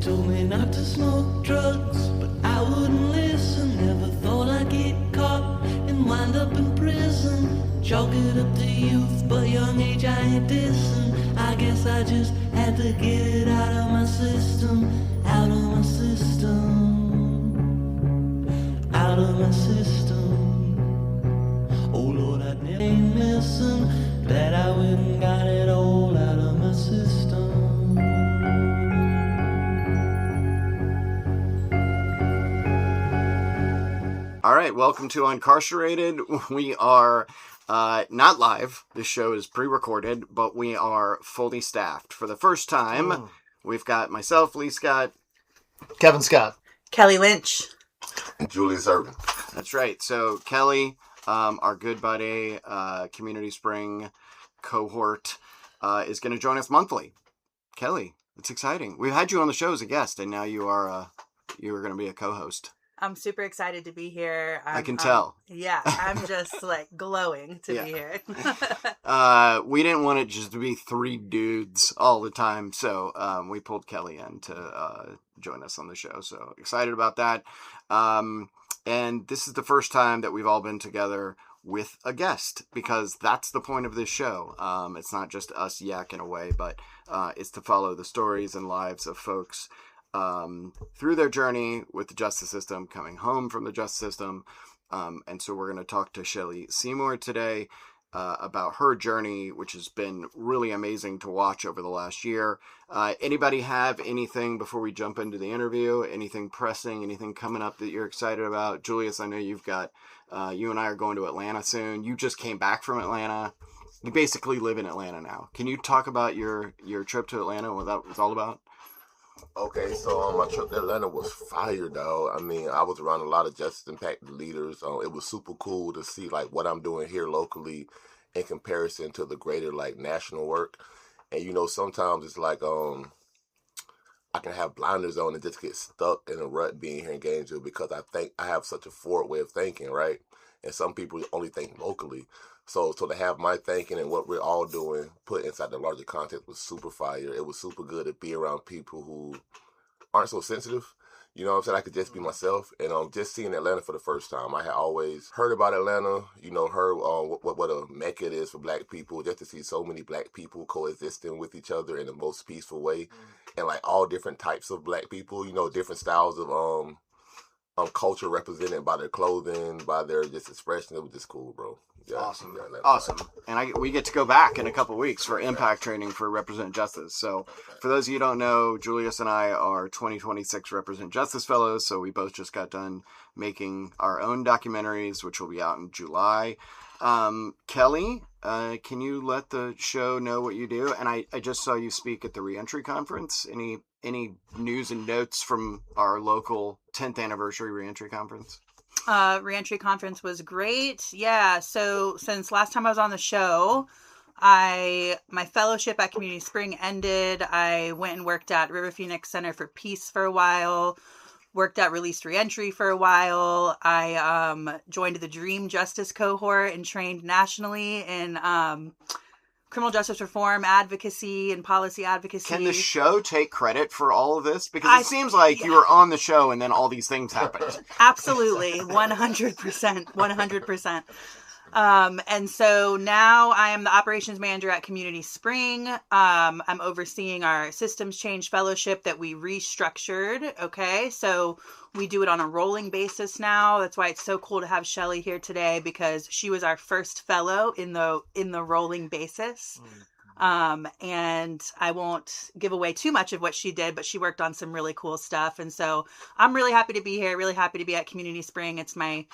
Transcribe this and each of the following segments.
told me not to smoke drugs, but I wouldn't listen. Never thought I'd get caught and wind up in prison. Chalk it up to youth, but young age I ain't dissing. I guess I just had to get it out of my system. Out of my system. Out of my system. Oh Lord, I never ain't missing. Glad I went and got it all out of my system. All right, welcome to Uncarcerated. We are not live. This show is pre-recorded, but we are fully staffed. For the first time, we've got myself, Leigh Scott, Kevin Scott, Kelly Lynch, and Julius Irvin. That's right. So Kelly, our good buddy, Community Spring cohort, is going to join us monthly. Kelly, it's exciting. We've had you on the show as a guest, and now you are going to be a co-host. I'm super excited to be here. I can tell. Yeah, I'm just like glowing to be here. We didn't want it just to be three dudes all the time, so we pulled Kelly in to join us on the show. So excited about that. And this is the first time that we've all been together with a guest, because that's the point of this show. It's not just us yakking away, but it's to follow the stories and lives of folks through their journey with the justice system, coming home from the justice system. And so we're going to talk to Shelley Seymour today about her journey, which has been really amazing to watch over the last year. Anybody have anything before we jump into the interview? Anything pressing, anything coming up that you're excited about? Julius, I know you've got, you and I are going to Atlanta soon. You just came back from Atlanta. You basically live in Atlanta now. Can you talk about your trip to Atlanta, what that was all about? Okay, so my trip to Atlanta was fire, dog. I mean, I was around a lot of justice impact leaders. It was super cool to see like what I'm doing here locally in comparison to the greater like national work. And you know, sometimes it's like I can have blinders on and just get stuck in a rut being here in Gainesville because I think I have such a forward way of thinking, right? And some people only think locally. So to have my thinking and what we're all doing put inside the larger context was super fire. It was super good to be around people who aren't so sensitive. You know what I'm saying? I could just be myself. And just seeing Atlanta for the first time. I had always heard about Atlanta, you know, heard what a mecca it is for black people. Just to see so many black people coexisting with each other in the most peaceful way. And like all different types of black people, you know, different styles of culture represented by their clothing, by their just expression. It was just cool, bro. Yeah, awesome. Yeah, Awesome. And we get to go back in a couple weeks for impact training for Represent Justice. So for those of you who don't know, Julius and I are 2026 Represent Justice Fellows. So we both just got done making our own documentaries, which will be out in July. Kelly, can you let the show know what you do? And I just saw you speak at the Reentry Conference. Any news and notes from our local 10th anniversary Reentry Conference? Reentry Conference was great. Yeah, so since last time I was on the show, my fellowship at Community Spring ended. I went and worked at River Phoenix Center for Peace for a while, worked at Released Reentry for a while. I joined the Dream Justice cohort and trained nationally in criminal justice reform, advocacy, and policy advocacy. Can the show take credit for all of this? Because it seems like you were on the show and then all these things happened. Absolutely. 100%. 100%. And so now I am the operations manager at Community Spring. I'm overseeing our systems change fellowship that we restructured. Okay. So we do it on a rolling basis now. That's why it's so cool to have Shelley here today, because she was our first fellow in the rolling basis. And I won't give away too much of what she did, but she worked on some really cool stuff. And so I'm really happy to be here, really happy to be at Community Spring. It's my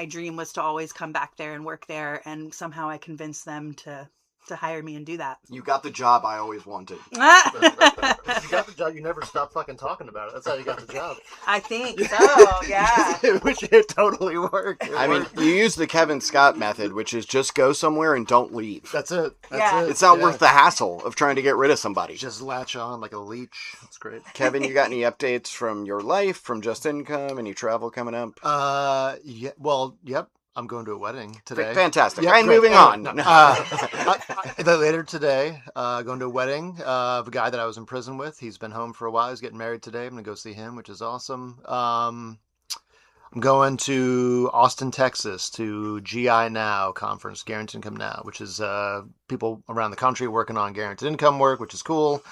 dream was to always come back there and work there. And somehow I convinced them to hire me and do that. You got the job I always wanted. You got the job. You never stopped fucking talking about it. That's how you got the job. I think so, yeah. Which it totally worked. I mean, you use the Kevin Scott method, which is just go somewhere and don't leave. That's it. Yeah. It's not worth the hassle of trying to get rid of somebody. Just latch on like a leech. That's great. Kevin, you got any updates from your life, from Just Income, any travel coming up? Yeah. Well, yep. I'm going to a wedding today. Fantastic. Yeah, and great. moving Anyway, on. later today, going to a wedding of a guy that I was in prison with. He's been home for a while. He's getting married today. I'm going to go see him, which is awesome. I'm going to Austin, Texas to GI Now conference, Guaranteed Income Now, which is people around the country working on guaranteed income work, which is cool.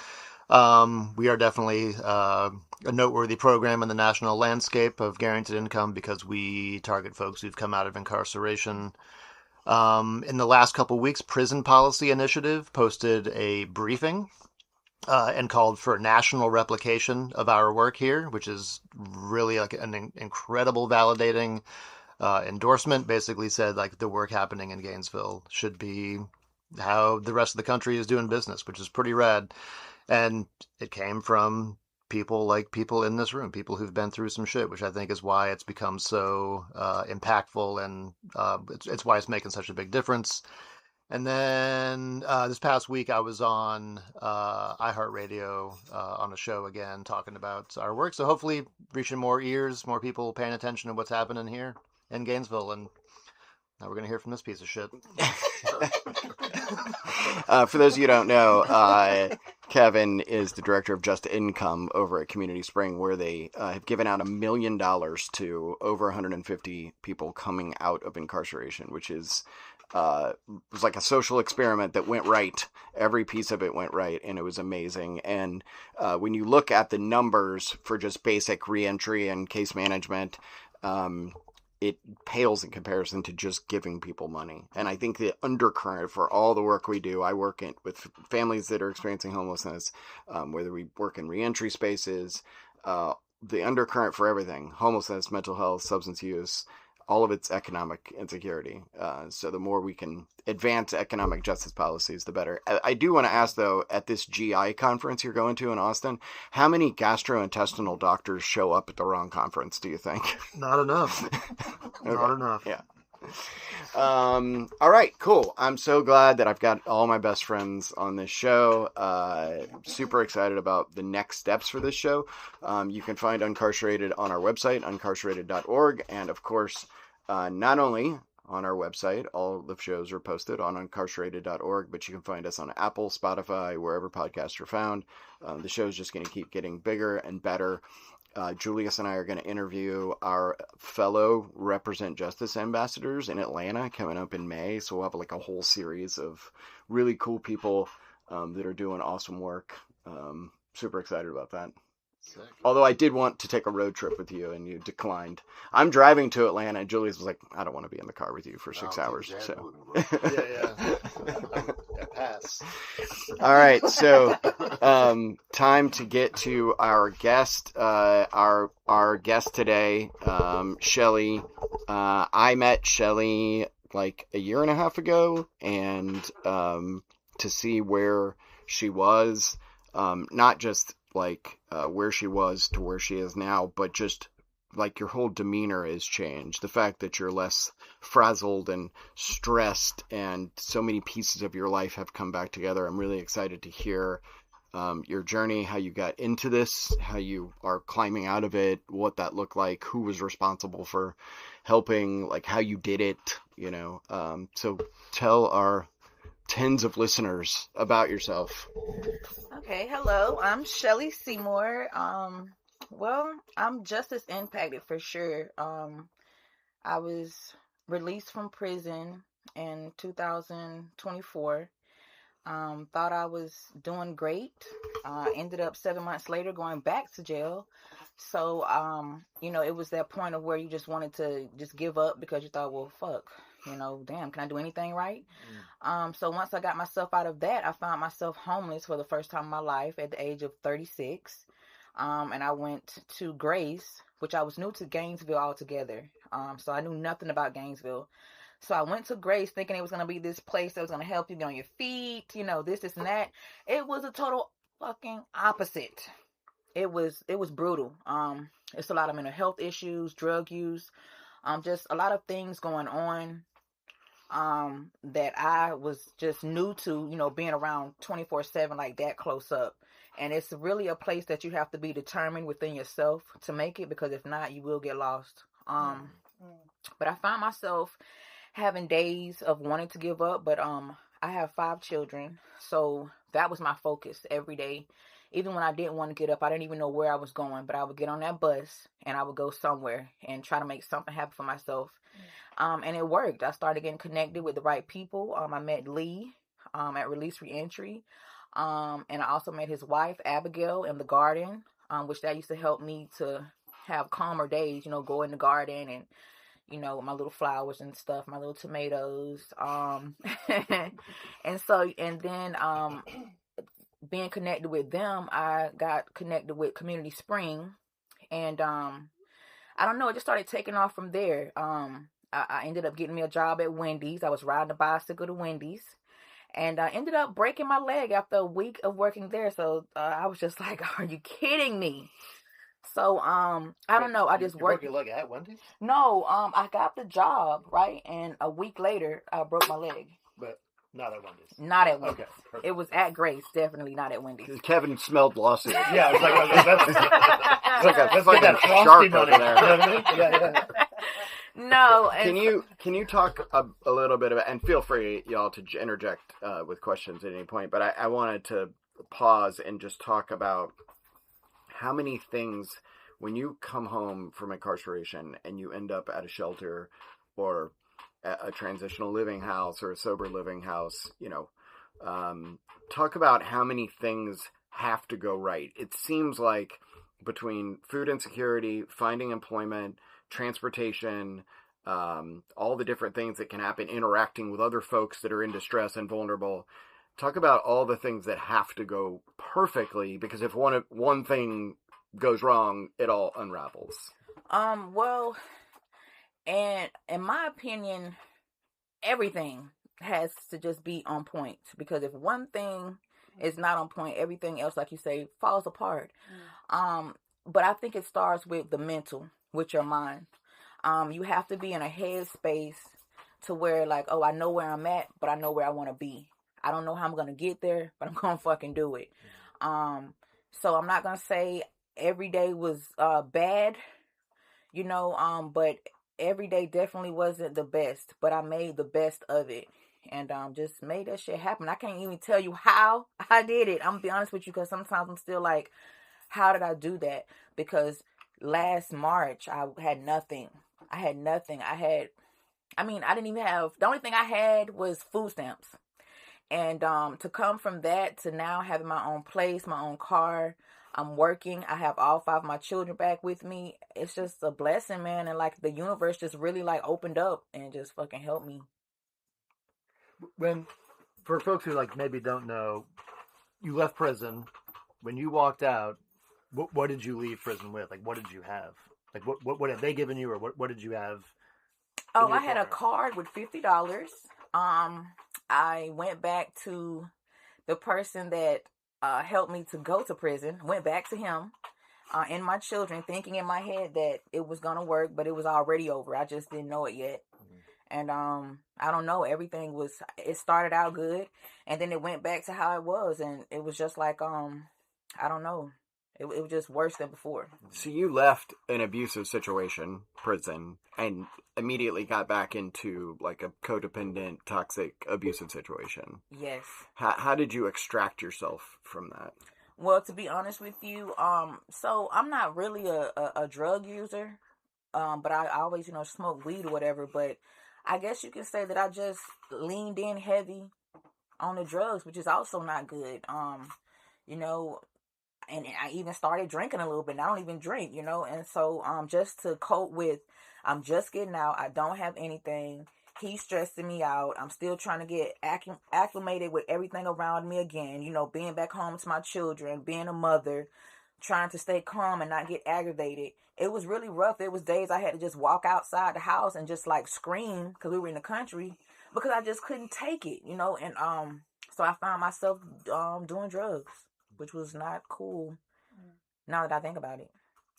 We are definitely a noteworthy program in the national landscape of guaranteed income because we target folks who've come out of incarceration. In the last couple of weeks, Prison Policy Initiative posted a briefing and called for national replication of our work here, which is really like an incredible validating endorsement. Basically said like the work happening in Gainesville should be how the rest of the country is doing business, which is pretty rad. And it came from people like people in this room, people who've been through some shit, which I think is why it's become so impactful, and it's why it's making such a big difference. And then this past week, I was on iHeartRadio on a show again, talking about our work. So hopefully reaching more ears, more people paying attention to what's happening here in Gainesville. And now we're going to hear from this piece of shit. For those of you who don't know, Kevin is the director of Just Income over at Community Spring, where they have given out $1 million to over 150 people coming out of incarceration, which is was like a social experiment that went right. Every piece of it went right, and it was amazing. And when you look at the numbers for just basic reentry and case management, it pales in comparison to just giving people money. And I think the undercurrent for all the work we do, I work with families that are experiencing homelessness, whether we work in reentry spaces, the undercurrent for everything, homelessness, mental health, substance use, all of it's economic insecurity. So the more we can advance economic justice policies, the better. I do want to ask, though, at this GI conference you're going to in Austin, how many gastrointestinal doctors show up at the wrong conference, do you think? Not enough. Okay. Not enough. Yeah. All right, cool. I'm so glad that I've got all my best friends on this show. Super excited about the next steps for this show. You can find Uncarcerated on our website, uncarcerated.org. And of course, not only on our website, all the shows are posted on uncarcerated.org, but you can find us on Apple, Spotify, wherever podcasts are found. The show's just going to keep getting bigger and better. Julius and I are going to interview our fellow Represent Justice ambassadors in Atlanta coming up in May. So we'll have like a whole series of really cool people that are doing awesome work. Super excited about that. Sick. Although I did want to take a road trip with you and you declined. I'm driving to Atlanta and Julius was like, I don't want to be in the car with you for 6 hours. So Yeah. Pass. all right, so time to get to our guest. Our guest today, Shelley. I met Shelley like a year and a half ago, and to see where she was, not just like where she was to where she is now, but just like your whole demeanor has changed. The fact that you're less frazzled and stressed and so many pieces of your life have come back together. I'm really excited to hear your journey, how you got into this, how you are climbing out of it, what that looked like, who was responsible for helping, like how you did it, you know. So tell our tens of listeners about yourself. Okay, hello, I'm Shelly Seymour. Well, I'm just as impacted for sure. I was released from prison in 2024. Thought I was doing great. Ended up 7 months later going back to jail. So, it was that point of where you just wanted to just give up because you thought, well, fuck, damn, can I do anything right? So once I got myself out of that, I found myself homeless for the first time in my life at the age of 36. And I went to Grace, which I was new to Gainesville altogether. So I knew nothing about Gainesville. So I went to Grace thinking it was going to be this place that was going to help you get on your feet, this and that. It was a total fucking opposite. It was brutal. It's a lot of mental health issues, drug use, just a lot of things going on that I was just new to, being around 24/7 like that close up. And it's really a place that you have to be determined within yourself to make it, because if not, you will get lost. But I find myself having days of wanting to give up, but I have 5 children, so that was my focus every day. Even when I didn't want to get up, I didn't even know where I was going, but I would get on that bus and I would go somewhere and try to make something happen for myself. And it worked. I started getting connected with the right people. I met Leigh at Release Reentry. And I also met his wife, Abigail, in the garden, which that used to help me to have calmer days, go in the garden and, my little flowers and stuff, my little tomatoes. And then being connected with them, I got connected with Community Spring. And I don't know, it just started taking off from there. I ended up getting me a job at Wendy's. I was riding a bicycle to Wendy's. And I ended up breaking my leg after a week of working there. So I was just like, are you kidding me? So I don't know. I just worked. You broke your leg at Wendy's? No, I got the job, right? And a week later, I broke my leg. But not at Wendy's. Not at Wendy's. Okay, perfect. It was at Grace, definitely not at Wendy's. Kevin smelled lawsuits. Yeah, it's It's like a frosty shark money. over there. You know what I mean? Yeah. No. Can you talk a little bit about, and feel free y'all to interject with questions at any point, but I wanted to pause and just talk about how many things, when you come home from incarceration and you end up at a shelter or a transitional living house or a sober living house, talk about how many things have to go right. It seems like between food insecurity, finding employment, transportation, all the different things that can happen, interacting with other folks that are in distress and vulnerable. Talk about all the things that have to go perfectly, because if one thing goes wrong, it all unravels. Well, and in my opinion, everything has to just be on point, because if one thing is not on point, everything else, like you say, falls apart. But I think it starts with the mental, with your mind. You have to be in a headspace to where, like, oh, I know where I'm at, but I know where I want to be. I don't know how I'm going to get there, but I'm going to fucking do it. So I'm not going to say every day was bad, but every day definitely wasn't the best, but I made the best of it and just made that shit happen. I can't even tell you how I did it. I'm going to be honest with you, because sometimes I'm still like, how did I do that? Because last March, I had nothing. I didn't even have, the only thing I had was food stamps. And to come from that to now having my own place, my own car, I'm working, I have all 5 of my children back with me. It's just a blessing, man. And like the universe just really like opened up and just fucking helped me. When, for folks who like maybe don't know, you left prison. When you walked out, what did you leave prison with? Like, what did you have? Like, what have they given you, or what did you have? Oh, I had a card with $50. I went back to the person that helped me to go to prison. Went back to him and my children, thinking in my head that it was gonna work, but it was already over. I just didn't know it yet. And I don't know. It started out good, and then it went back to how it was, and it was just like I don't know. It was just worse than before. So you left an abusive situation, prison, and immediately got back into like a codependent, toxic, abusive situation. Yes. How did you extract yourself from that? Well, to be honest with you, so I'm not really a drug user, but I always, smoke weed or whatever. But I guess you can say that I just leaned in heavy on the drugs, which is also not good. And I even started drinking a little bit. And I don't even drink, and so just to cope with, I'm just getting out. I don't have anything. He's stressing me out. I'm still trying to get acclimated with everything around me again, being back home to my children, being a mother, trying to stay calm and not get aggravated. It was really rough. There was days I had to just walk outside the house and just like scream, because we were in the country, because I just couldn't take it, and so I found myself doing drugs, which was not cool now that I think about it.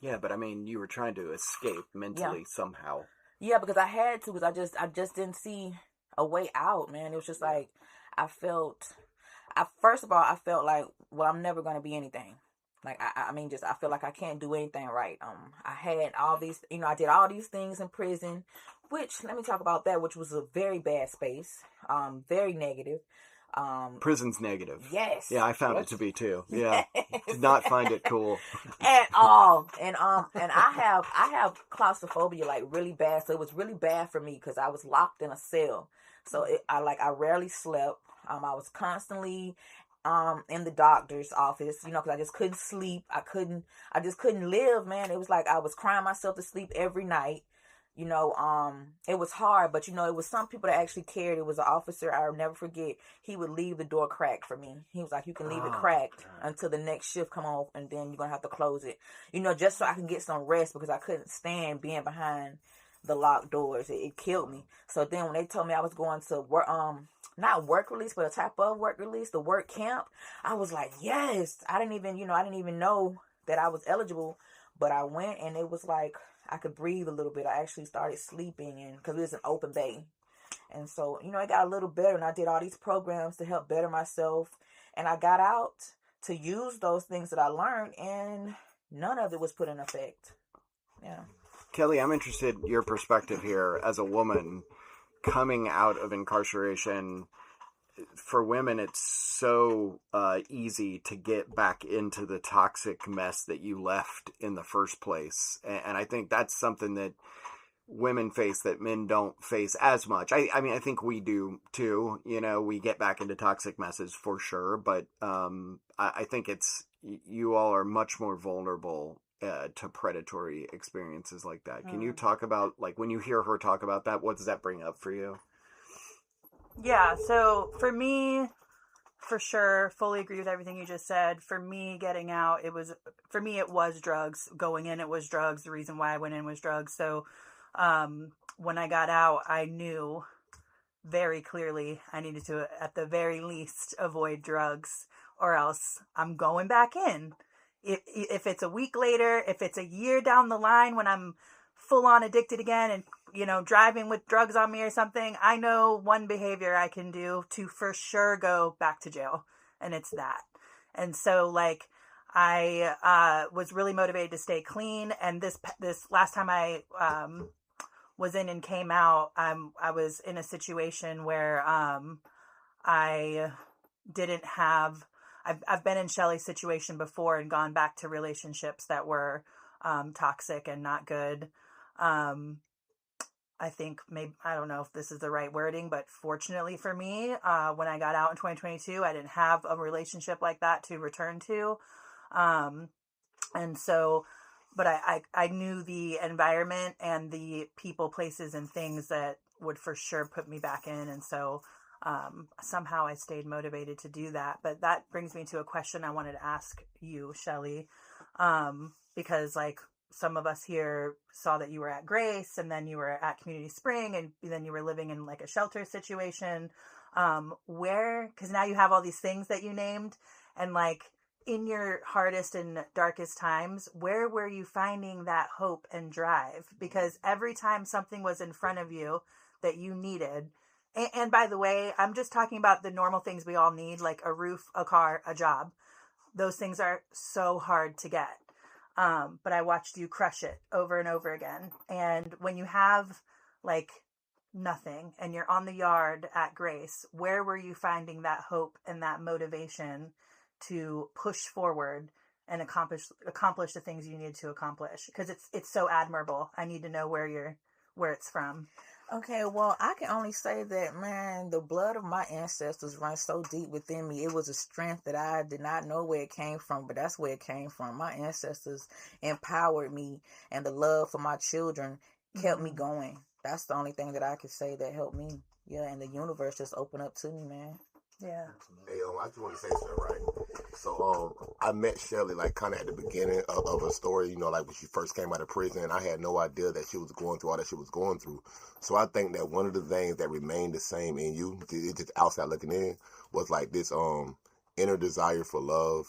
Yeah, but I mean, you were trying to escape mentally somehow. Yeah, because I had to, because I just didn't see a way out, man. It was just like, first of all, I felt like, well, I'm never going to be anything. Like, I mean, just, I feel like I can't do anything right. I had all these, I did all these things in prison, which, let me talk about that, which was a very bad space, very negative. Prison's negative. Yes. Yeah, I found it Yes. to be too. Yeah. Yes. Did not find it cool. At all. And I have claustrophobia, like, really bad. So it was really bad for me because I was locked in a cell. So I rarely slept. I was constantly in the doctor's office, because I just couldn't sleep. I just couldn't live, man. It was like I was crying myself to sleep every night. It was hard, but it was some people that actually cared. It was an officer, I'll never forget. He would leave the door cracked for me. He was like, you can leave it cracked until the next shift come off, and then you're gonna have to close it. Just so I can get some rest, because I couldn't stand being behind the locked doors. It killed me. So then when they told me I was going to work, not work release, but a type of work release, the work camp, I was like, yes. I didn't even know that I was eligible, but I went, and it was like I could breathe a little bit. I actually started sleeping, and because it was an open bay. And so, it got a little better, and I did all these programs to help better myself. And I got out to use those things that I learned, and none of it was put in effect. Yeah. Kelly, I'm interested in your perspective here as a woman coming out of incarceration. For women, it's so easy to get back into the toxic mess that you left in the first place. And I think that's something that women face that men don't face as much. I mean, I think we do too. We get back into toxic messes for sure. But I think you all are much more vulnerable to predatory experiences like that. Can you talk about, like, when you hear her talk about that, what does that bring up for you? Yeah, so for me, for sure, fully agree with everything you just said. For me, getting out, it was drugs. Going in, it was drugs. The reason why I went in was drugs. So when I got out, I knew very clearly I needed to, at the very least, avoid drugs, or else I'm going back in. If it's a week later, if it's a year down the line when I'm full on addicted again and driving with drugs on me or something, I know one behavior I can do to for sure go back to jail, and it's that. And so, like, I was really motivated to stay clean, and this last time I was in and came out, I was in a situation where I didn't have. I've been in Shelley's situation before and gone back to relationships that were toxic and not good. I think maybe, I don't know if this is the right wording, but fortunately for me, when I got out in 2022, I didn't have a relationship like that to return to. And so, but I knew the environment and the people, places, and things that would for sure put me back in. And so, somehow I stayed motivated to do that. But that brings me to a question I wanted to ask you, Shelley, because, like, some of us here saw that you were at Grace, and then you were at Community Spring, and then you were living in, like, a shelter situation. Because now you have all these things that you named, and, like, in your hardest and darkest times, where were you finding that hope and drive? Because every time something was in front of you that you needed, and by the way, I'm just talking about the normal things we all need, like a roof, a car, a job. Those things are so hard to get. But I watched you crush it over and over again. And when you have, like, nothing and you're on the yard at Grace, where were you finding that hope and that motivation to push forward and accomplish the things you needed to accomplish? Because it's so admirable. I need to know where it's from. Okay, well, I can only say that, man, the blood of my ancestors runs so deep within me. It was a strength that I did not know where it came from, but that's where it came from. My ancestors empowered me, and the love for my children kept me going. That's the only thing that I could say that helped me. Yeah, and the universe just opened up to me, man. Yeah. Hey, I just want to say something, right? So, I met Shelley, like, kind of at the beginning of her story, like, when she first came out of prison, and I had no idea that she was going through all that she was going through. So I think that one of the things that remained the same in you, it's just outside looking in, was, like, this inner desire for love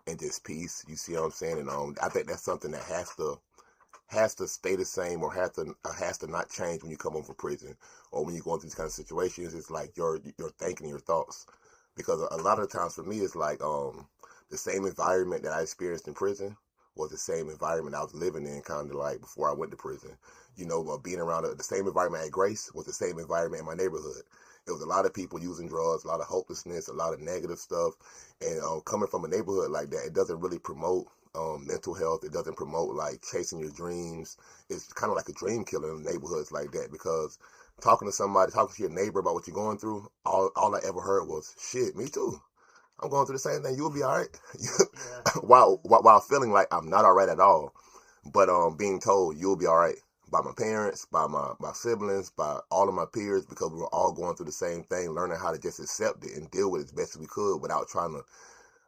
and just peace. You see what I'm saying? And I think that's something that has to stay the same, or has to not change when you come home from prison, or when you're going through these kind of situations. It's like your thinking, your thoughts, because a lot of the times for me, it's like the the same environment that I experienced in prison was the same environment I was living in kind of like before I went to prison. You know, being around the same environment at Grace was the same environment in my neighborhood. It was a lot of people using drugs, a lot of hopelessness, a lot of negative stuff. And coming from a neighborhood like that, it doesn't really promote mental health. It doesn't promote like chasing your dreams. It's kind of like a dream killer in neighborhoods like that, because talking to your neighbor about what you're going through, all I ever heard was, shit, me too. I'm going through the same thing. You'll be all right. while feeling like I'm not all right at all. But being told you'll be all right by my parents, by my siblings, by all of my peers, because we were all going through the same thing, learning how to just accept it and deal with it as best as we could without trying to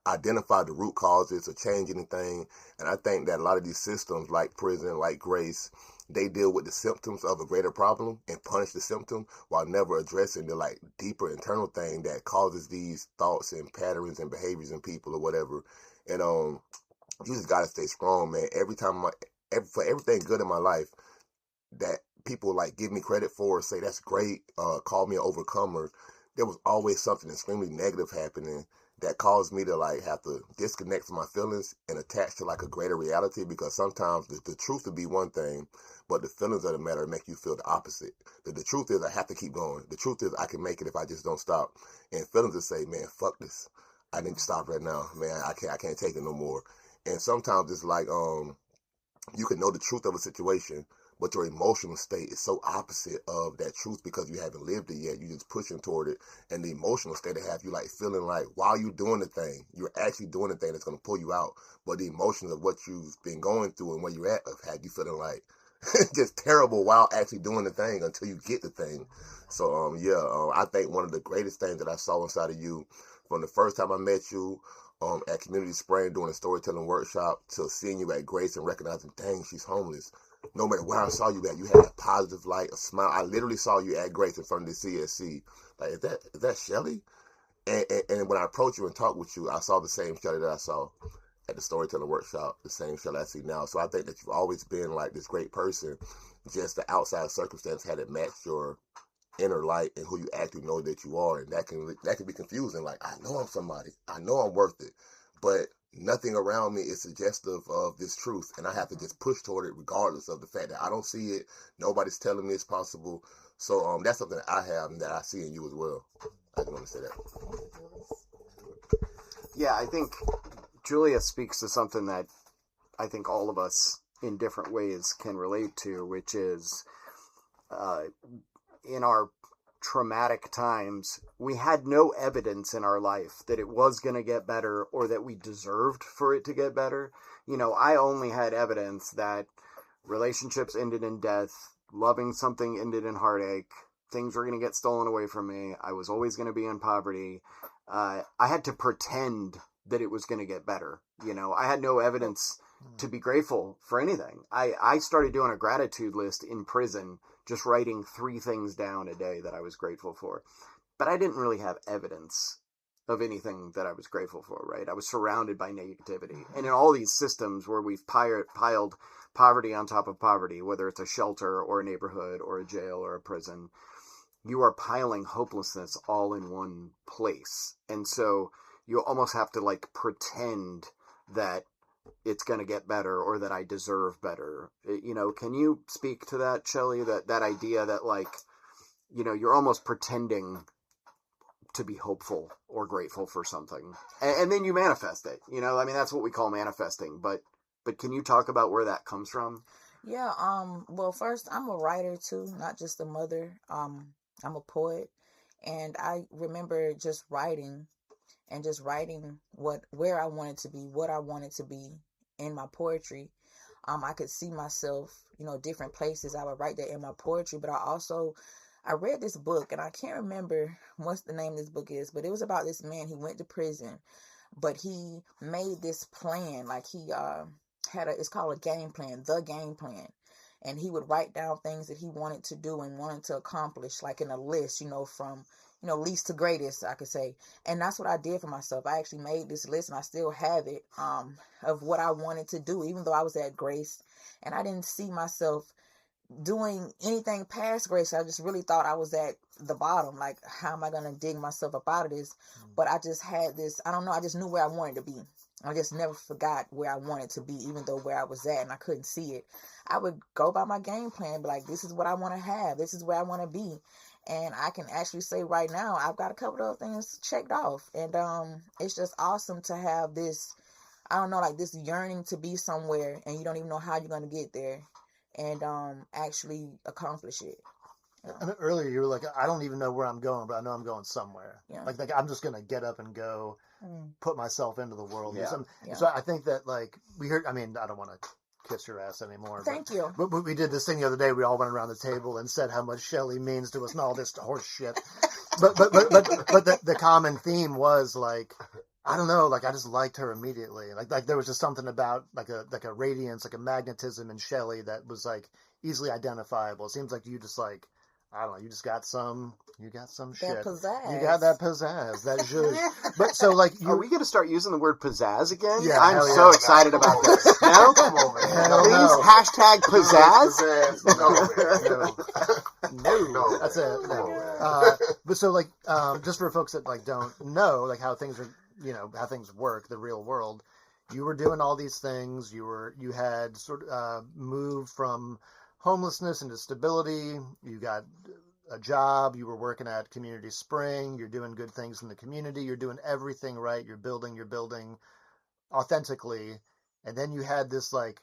identify the root causes or change anything. And I think that a lot of these systems like prison, like Grace, they deal with the symptoms of a greater problem and punish the symptom while never addressing the like deeper internal thing that causes these thoughts and patterns and behaviors in people or whatever. And you just gotta stay strong, man. For everything good in my life that people like give me credit for, say that's great, call me an overcomer, there was always something extremely negative happening that caused me to like have to disconnect from my feelings and attach to like a greater reality, because sometimes the truth would be one thing, but the feelings of the matter make you feel the opposite. The truth is I have to keep going. The truth is I can make it if I just don't stop. And feelings will say, man, fuck this. I need to stop right now, man. I can't take it no more. And sometimes it's like you can know the truth of a situation, but your emotional state is so opposite of that truth because you haven't lived it yet. You're just pushing toward it. And the emotional state to have you like feeling like while you're doing the thing, you're actually doing the thing that's going to pull you out. But the emotions of what you've been going through and where you're at have had you feeling like just terrible while actually doing the thing until you get the thing. So, I think one of the greatest things that I saw inside of you from the first time I met you at Community Spring doing a storytelling workshop to seeing you at Grace and recognizing, dang, she's homeless. No matter where I saw you at, you had a positive light, a smile. I literally saw you at Grace in front of the CSC. Like, is that Shelley? And when I approached you and talked with you, I saw the same Shelley that I saw at the storytelling workshop, the same Shelley I see now. So I think that you've always been like this great person. Just the outside circumstance hadn't matched your inner light and who you actually know that you are. And that can be confusing. Like, I know I'm somebody. I know I'm worth it. But nothing around me is suggestive of this truth, and I have to just push toward it regardless of the fact that I don't see it. Nobody's telling me it's possible. So that's something that I have and that I see in you as well. I just want to say that. Yeah, I think Julius speaks to something that I think all of us in different ways can relate to, which is in our traumatic times, we had no evidence in our life that it was going to get better or that we deserved for it to get better. You know, I only had evidence that relationships ended in death, loving something ended in heartache, things were going to get stolen away from me, I was always going to be in poverty. I had to pretend that it was going to get better. You know, I had no evidence to be grateful for anything. I started doing a gratitude list in prison, just writing 3 things down a day that I was grateful for. But I didn't really have evidence of anything that I was grateful for, right? I was surrounded by negativity. And in all these systems where we've piled poverty on top of poverty, whether it's a shelter or a neighborhood or a jail or a prison, you are piling hopelessness all in one place. And so you almost have to like pretend that it's going to get better or that I deserve better. You know, can you speak to that, Shelley, that idea that like, you know, you're almost pretending to be hopeful or grateful for something and then you manifest it, you know? I mean, that's what we call manifesting, but can you talk about where that comes from? Yeah, well, first, I'm a writer too, not just a mother. I'm a poet, and I remember just writing where I wanted to be, what I wanted to be in my poetry. I could see myself, you know, different places. I would write that in my poetry, but I read this book, and I can't remember what the name of this book is, but it was about this man. He went to prison, but he made this plan. Like he it's called a game plan, the game plan. And he would write down things that he wanted to do and wanted to accomplish, like in a list, you know, from, you know, least to greatest, I could say. And that's what I did for myself. I actually made this list, and I still have it, of what I wanted to do, even though I was at Grace and I didn't see myself doing anything past Grace. I just really thought I was at the bottom. Like, how am I going to dig myself up out of this? But I just had this, I don't know, I just knew where I wanted to be. I just never forgot where I wanted to be, even though where I was at and I couldn't see it. I would go by my game plan, be like, this is what I want to have. This is where I want to be. And I can actually say right now, I've got a couple of things checked off. And it's just awesome to have this, I don't know, like this yearning to be somewhere and you don't even know how you're going to get there and actually accomplish it. I mean, earlier you were like, I don't even know where I'm going, but I know I'm going somewhere. Yeah. Like I'm just going to get up and go, put myself into the world. Yeah. So I think that like we heard, I mean, I don't want to kiss your ass anymore. Thank you. But we did this thing the other day. We all went around the table and said how much Shelley means to us and all this horse shit. But the common theme was like, I don't know, like I just liked her immediately. Like there was just something about like a radiance, like a magnetism in Shelley that was like easily identifiable. It seems like you just like, I don't know, you got some shit. That pizzazz. You got that pizzazz, that zhuzh. But so like, Are we going to start using the word pizzazz again? Yeah, I'm hell so yeah. excited about this. No? Come on, man. Hell Please, no. hashtag pizzazz. No. That's it. No. man. But so like, just for folks that like don't know like how things are, how things work, the real world, you were doing all these things. You had sort of moved from homelessness into stability. You got a job. You were working at Community Spring. You're doing good things in the community. You're doing everything right. You're building authentically. And then you had this like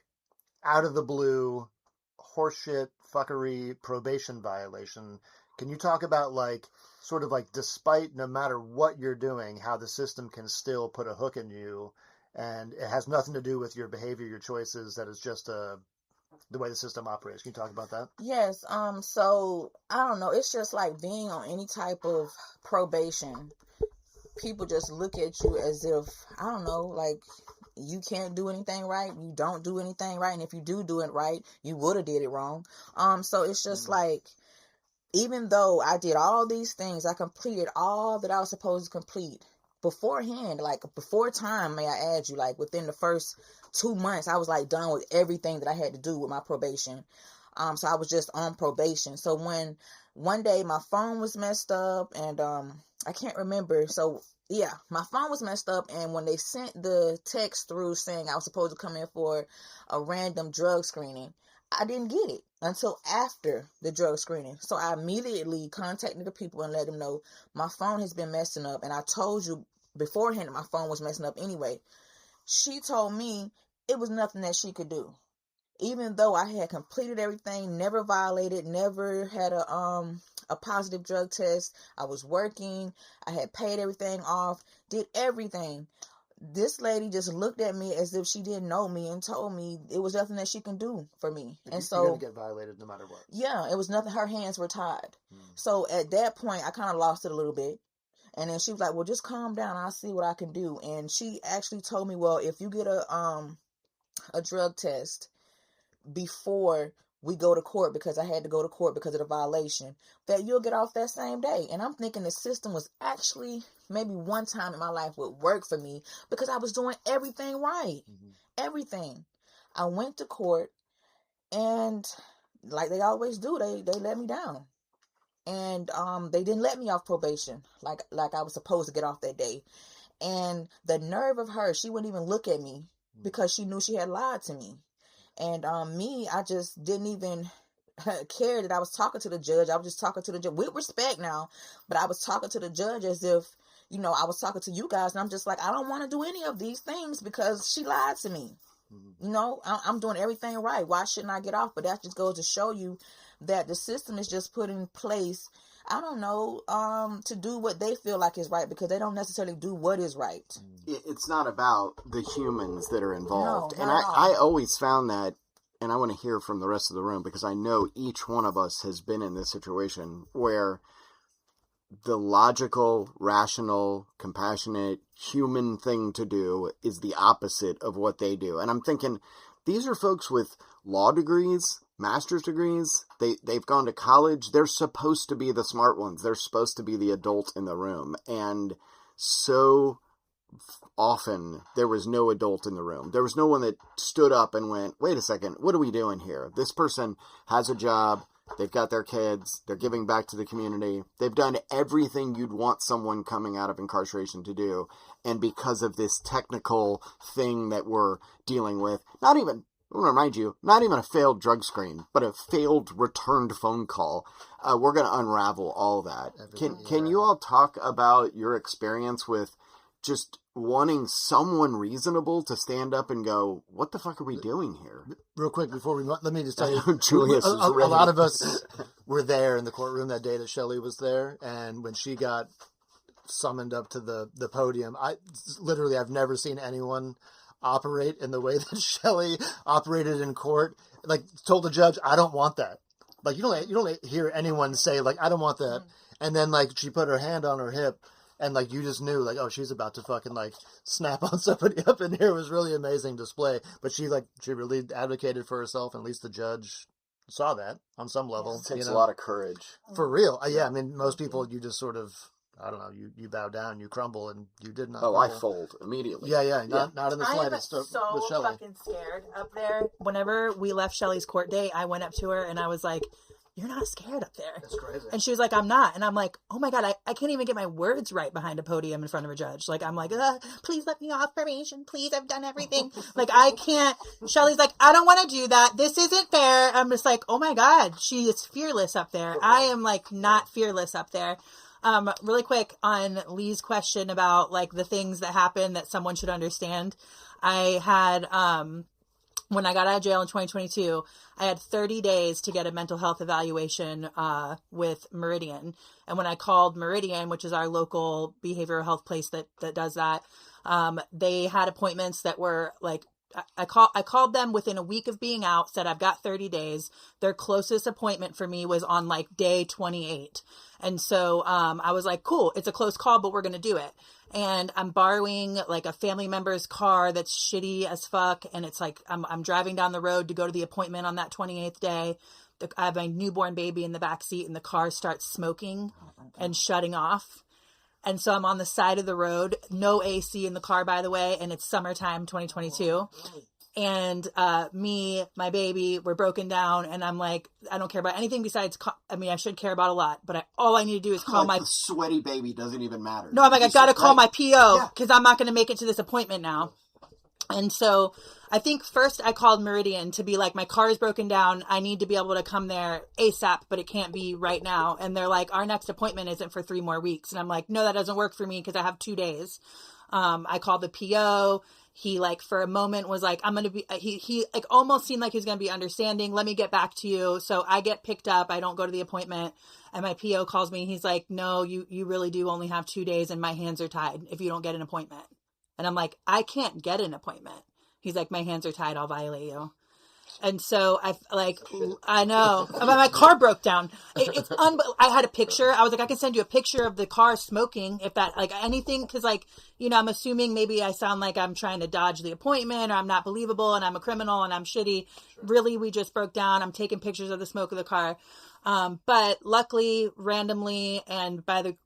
out of the blue horseshit fuckery probation violation. Can you talk about like sort of like despite no matter what you're doing, how the system can still put a hook in you, and it has nothing to do with your behavior, your choices, that is just the way the system operates. Can you talk about that? Yes. So I don't know. It's just like being on any type of probation. People just look at you as if, I don't know, like you can't do anything right. You don't do anything right. And if you do it right, you would have did it wrong. So it's just like, even though I did all these things, I completed all that I was supposed to complete beforehand, like before time, may I add you, like within the first 2 months, I was like done with everything that I had to do with my probation. So I was just on probation. So when one day my phone was messed up and I can't remember. So yeah, my phone was messed up. And when they sent the text through saying I was supposed to come in for a random drug screening, I didn't get it until after the drug screening. So I immediately contacted the people and let them know my phone has been messing up. And I told you beforehand that my phone was messing up anyway. She told me it was nothing that she could do. Even though I had completed everything, never violated, never had a positive drug test. I was working. I had paid everything off, did everything. This lady just looked at me as if she didn't know me and told me it was nothing that she can do for me. And so you're gonna get violated no matter what. Yeah, it was nothing. Her hands were tied. So at that point, I kind of lost it a little bit. And then she was like, well, just calm down. I'll see what I can do. And she actually told me, well, if you get a drug test before we go to court, because I had to go to court because of the violation, that you'll get off that same day. And I'm thinking the system was actually maybe one time in my life would work for me because I was doing everything right. Everything. I went to court and like they always do, they let me down. And they didn't let me off probation like I was supposed to get off that day. And the nerve of her, she wouldn't even look at me because she knew she had lied to me. And me, I just didn't even care that I was talking to the judge. I was just talking to the judge with respect now, but I was talking to the judge as if, I was talking to you guys. And I'm just like, I don't want to do any of these things because she lied to me. I'm doing everything right. Why shouldn't I get off? But that just goes to show you that the system is just put in place, I don't know, to do what they feel like is right because they don't necessarily do what is right. It's not about the humans that are involved. No, and I always found that, and I want to hear from the rest of the room because I know each one of us has been in this situation where the logical, rational, compassionate, human thing to do is the opposite of what they do. And I'm thinking, these are folks with law degrees, master's degrees. They've gone to college. They're supposed to be the smart ones. They're supposed to be the adult in the room. And so often there was no adult in the room. There was no one that stood up and went, wait a second, what are we doing here? This person has a job. They've got their kids. They're giving back to the community. They've done everything you'd want someone coming out of incarceration to do. And because of this technical thing that we're dealing with, I want to remind you, not even a failed drug screen, but a failed returned phone call. We're going to unravel all that. Can you all talk about your experience with just wanting someone reasonable to stand up and go, what the fuck are we doing here? Real quick before let me just tell you, Julius a ready. lot of us were there in the courtroom that day that Shelley was there, and when she got summoned up to the podium, I've never seen anyone operate in the way that Shelley operated in court. Like, told the judge, I don't want that. Like, you don't hear anyone say, like, I don't want that. And then, like, she put her hand on her hip, and, like, you just knew, like, oh, she's about to fucking, like, snap on somebody up in here. It was really amazing display. But she really advocated for herself, and at least the judge saw that on some level. It takes a lot of courage. For real. Yeah, I mean, most people, you just sort of, I don't know, you bow down, you crumble, and you did not. Oh, crumble. I fold immediately. Yeah. Not in the slightest. I am so fucking scared up there. Whenever we left Shelley's court date, I went up to her and I was like, you're not scared up there. That's crazy. And she was like, I'm not. And I'm like, oh my God, I can't even get my words right behind a podium in front of a judge. Like, I'm like, please let me off probation. Please, I've done everything. Like, I can't. Shelley's like, I don't want to do that. This isn't fair. I'm just like, oh my God, she is fearless up there. I am like not fearless up there. Really quick on Leigh's question about like the things that happen that someone should understand. I had, when I got out of jail in 2022, I had 30 days to get a mental health evaluation with Meridian. And when I called Meridian, which is our local behavioral health place that does that, they had appointments that were like, I called them within a week of being out, said I've got 30 days. Their closest appointment for me was on like day 28. And so I was like, cool, it's a close call, but we're going to do it. And I'm borrowing like a family member's car that's shitty as fuck. And it's like, I'm driving down the road to go to the appointment on that 28th day. I have my newborn baby in the back seat and the car starts smoking and shutting off. And so I'm on the side of the road, no AC in the car, by the way. And it's summertime, 2022. And me, my baby, we're broken down. And I'm like, I don't care about anything besides, I should care about a lot, but all I need to do is call my sweaty baby doesn't even matter. No, I'm like, I got to call my PO because I'm not going to make it to this appointment now. And so I think first I called Meridian to be like, my car is broken down. I need to be able to come there ASAP, but it can't be right now. And they're like, our next appointment isn't for 3 more weeks. And I'm like, no, that doesn't work for me because I have 2 days. I called the PO. He like for a moment was like, I'm going to be, he like almost seemed like he was going to be understanding. Let me get back to you. So I get picked up. I don't go to the appointment and my PO calls me. He's like, no, you really do only have 2 days and my hands are tied if you don't get an appointment. And I'm like, I can't get an appointment. He's like, my hands are tied. I'll violate you. And so I know my car broke down. I had a picture. I was like, I can send you a picture of the car smoking if that like anything. Cause like, I'm assuming maybe I sound like I'm trying to dodge the appointment or I'm not believable and I'm a criminal and I'm shitty. Sure. Really, we just broke down. I'm taking pictures of the smoke of the car. But luckily, randomly, and by the,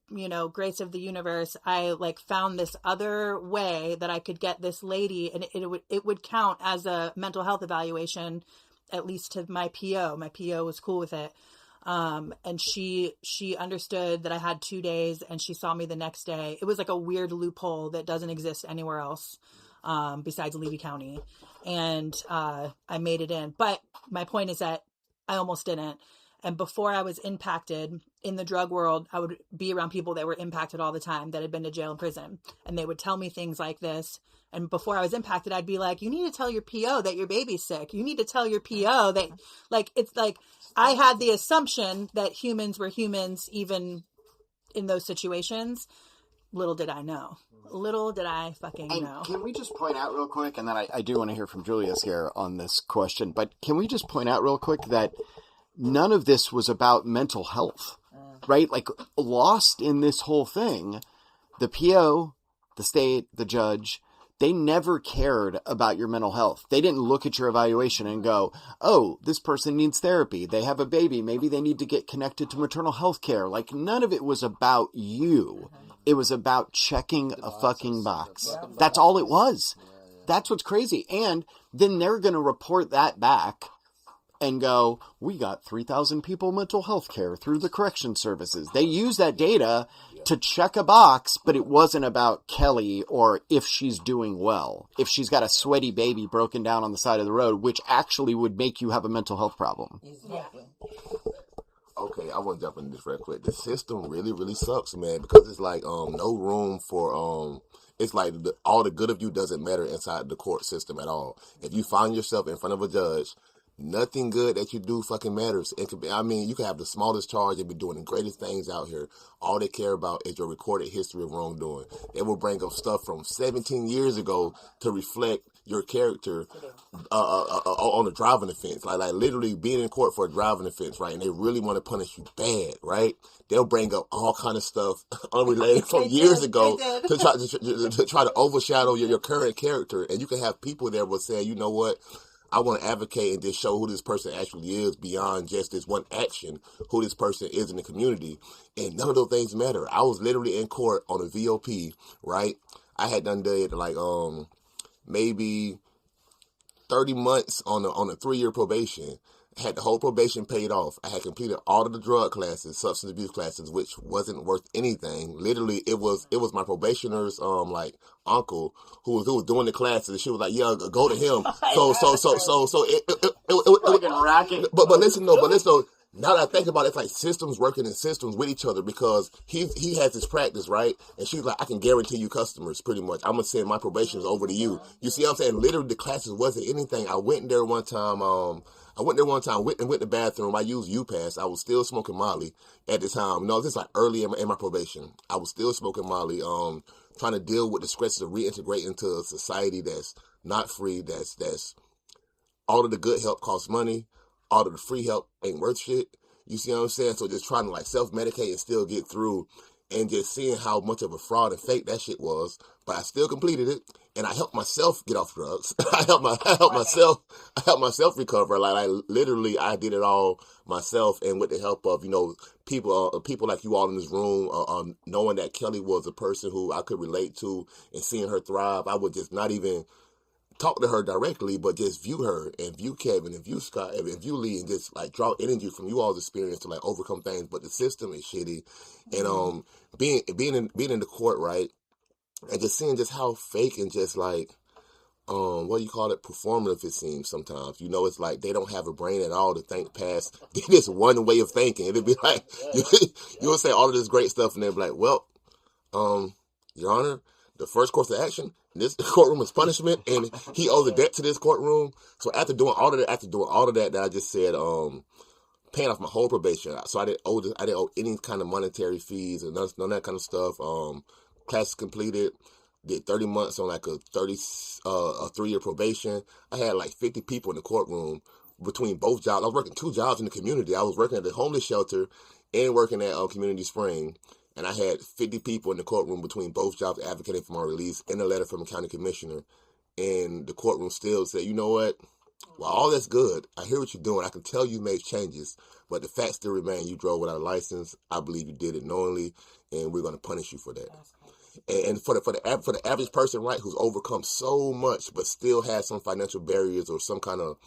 grace of the universe, I like found this other way that I could get this lady and it would count as a mental health evaluation, at least to my PO. My PO was cool with it. And she understood that I had 2 days and she saw me the next day. It was like a weird loophole that doesn't exist anywhere else, besides Levy County. And, I made it in, but my point is that I almost didn't. And before I was impacted in the drug world, I would be around people that were impacted all the time that had been to jail and prison. And they would tell me things like this. And before I was impacted, I'd be like, you need to tell your PO that your baby's sick. You need to tell your PO that like, it's like, I had the assumption that humans were humans, even in those situations. Little did I know. Little did I fucking know. Can we just point out real quick, and then I do want to hear from Julius here on this question, but can we just point out real quick that none of this was about mental health, right? Like, lost in this whole thing, the PO, the state, the judge, they never cared about your mental health. They didn't look at your evaluation and go, oh, this person needs therapy. They have a baby. Maybe they need to get connected to maternal health care. Like, none of it was about you. It was about checking a fucking box. That's all it was. That's what's crazy. And then they're going to report that back and go, we got 3,000 people mental health care through the correction services. They use that data to check a box, but it wasn't about Kelly or if she's doing well. If she's got a sweaty baby broken down on the side of the road, which actually would make you have a mental health problem. Exactly. Okay, I want to jump into this real quick. The system really, really sucks, man, because it's like no room for it's like all the good of you doesn't matter inside the court system at all. If you find yourself in front of a judge, nothing good that you do fucking matters. It could be, I mean, you can have the smallest charge and be doing the greatest things out here. All they care about is your recorded history of wrongdoing. They will bring up stuff from 17 years ago to reflect your character on a driving offense. Like literally being in court for a driving offense, right? And they really want to punish you bad, right? They'll bring up all kind of stuff unrelated from years ago to try to overshadow your current character. And you can have people there will say, you know what? I want to advocate and just show who this person actually is beyond just this one action, who this person is in the community. And none of those things matter. I was literally in court on a VOP, right? I had done like maybe 30 months on a 3-year probation. I had the whole probation paid off. I had completed all of the drug classes, substance abuse classes, which wasn't worth anything. Literally, it was my probationer's like uncle who was doing the classes, and she was like, "Yeah, go to him." So it racket. But listen though. Now that I think about it, it's like systems working in systems with each other, because he has his practice, right? And she's like, I can guarantee you customers, pretty much. I'm going to send my probationers over to you. You see what I'm saying? Literally, the classes wasn't anything. I went there one time, went to the bathroom. I used UPass. I was still smoking Molly at the time. No, this is like early in my probation. I was still smoking Molly, trying to deal with the stresses of reintegrating into a society that's not free, that's all of the good help costs money. All of the free help ain't worth shit. You see what I'm saying? So just trying to like self-medicate and still get through, and just seeing how much of a fraud and fake that shit was. But I still completed it, and I helped myself get off drugs. I helped myself recover. Like literally, I did it all myself, and with the help of people like you all in this room, knowing that Kelly was a person who I could relate to, and seeing her thrive, I would just not even talk to her directly, but just view her and view Kevin and view Scott and view Leigh, and just like draw energy from you all's experience to like overcome things. But the system is shitty, and being in the court, right, and just seeing just how fake and just like what do you call it, performative it seems sometimes. It's like they don't have a brain at all to think past this one way of thinking. It'd be like you would say all of this great stuff, and they'd be like, well, Your Honor, the first course of action, this courtroom is punishment, and he owes a debt to this courtroom. So after doing all of that, that I just said, paying off my whole probation. So I didn't owe any kind of monetary fees and none of that kind of stuff. Classes completed. Did 30 months on like a 3-year probation. I had like 50 people in the courtroom between both jobs. I was working 2 jobs in the community. I was working at the homeless shelter and working at Community Spring. And I had 50 people in the courtroom between both jobs advocating for my release, and a letter from the county commissioner. And the courtroom still said, you know what? Well, all that's good. I hear what you're doing. I can tell you made changes, but the fact still remains. You drove without a license. I believe you did it knowingly, and we're going to punish you for that. And for the average person, right, who's overcome so much but still has some financial barriers or some kind of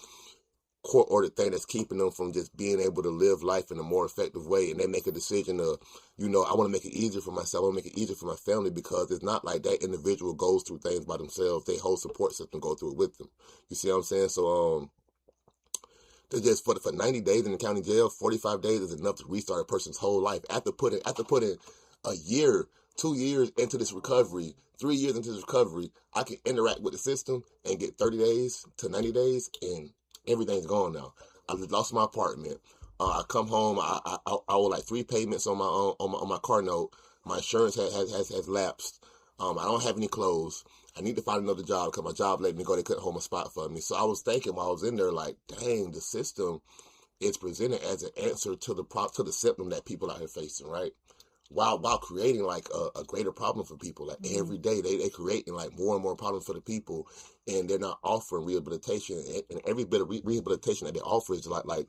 court-ordered thing that's keeping them from just being able to live life in a more effective way, and they make a decision to, I want to make it easier for myself, I want to make it easier for my family, because it's not like that individual goes through things by themselves. Their whole support system go through it with them. You see what I'm saying? So, just for 90 days in the county jail, 45 days is enough to restart a person's whole life. After putting a year, 2 years into this recovery, 3 years into this recovery, I can interact with the system and get 30 days to 90 days, and everything's gone now. I lost my apartment. I come home. I owe like 3 payments on my car note. My insurance has lapsed. I don't have any clothes. I need to find another job because my job let me go. They couldn't hold my spot for me. So I was thinking while I was in there, like, dang, the system is presented as an answer to the symptom that people out here facing, right? While creating like a greater problem for people. Like every day they creating like more and more problems for the people, and they're not offering rehabilitation. And every bit of rehabilitation that they offer is like